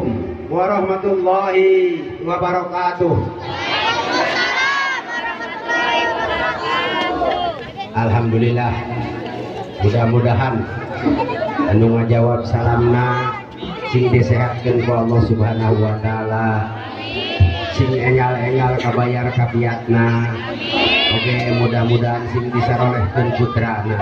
Assalamualaikum warahmatullahi wabarakatuh. Alhamdulillah, mudah-mudahan anu ngajawab salamna sing disehatkeun ku Allah Subhanahu wa taala, sing engal-engal kabayar kapiatna. Oke, mudah-mudahan sing disarolehkeun putrana.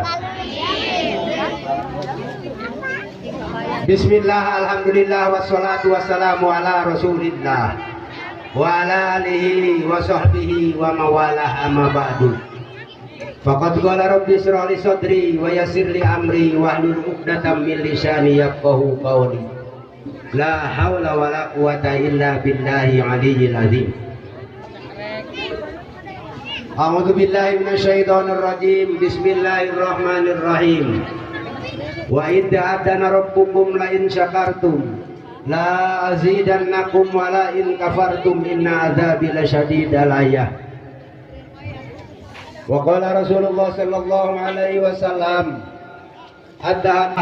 Bismillah, alhamdulillah, wassalatu wassalamu ala rasulillah wa ala alihi wa sahbihi wa mawalah, amma ba'du. Faqad qala rabbi ishrah li sadri wa yassir li amri wahlul 'uqdatam min lisani yafqahu qawli. La haula wala quwata illa billahi aliyyil azim. A'udzu billahi minasyaitonir rajim. Bismillahirrahmanirrahim. Wa idza adana rabbukum la in syakartum la azidannakum wa la in kafartum inna adzabi lasyadid. Al-ayah. Wa qala Rasulullah sallallahu alaihi wasallam, ada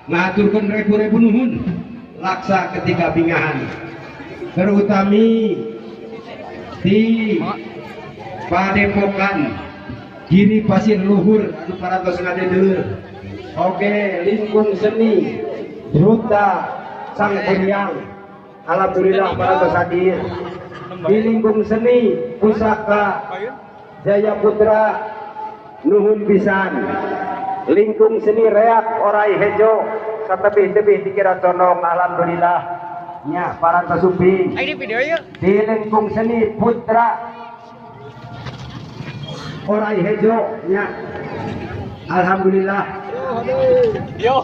ngaturkeun rebu-rebu nuhun laksa ketika bingahan, terutami di Padepokan Giri Pasir Luhur anu parantos ngadeudeur. Oke, lingkung seni Duta Sang Kuryang, alhamdulillah parantos hadir. Di lingkung seni Pusaka Jaya Putra nuhun pisan. Lingkung seni Reak Orai Hejo satebih-tebih dikira condong, alhamdulillah nya parantos uping. Di lingkung seni Putra Orai Hejo nya alhamdulillah. Yo.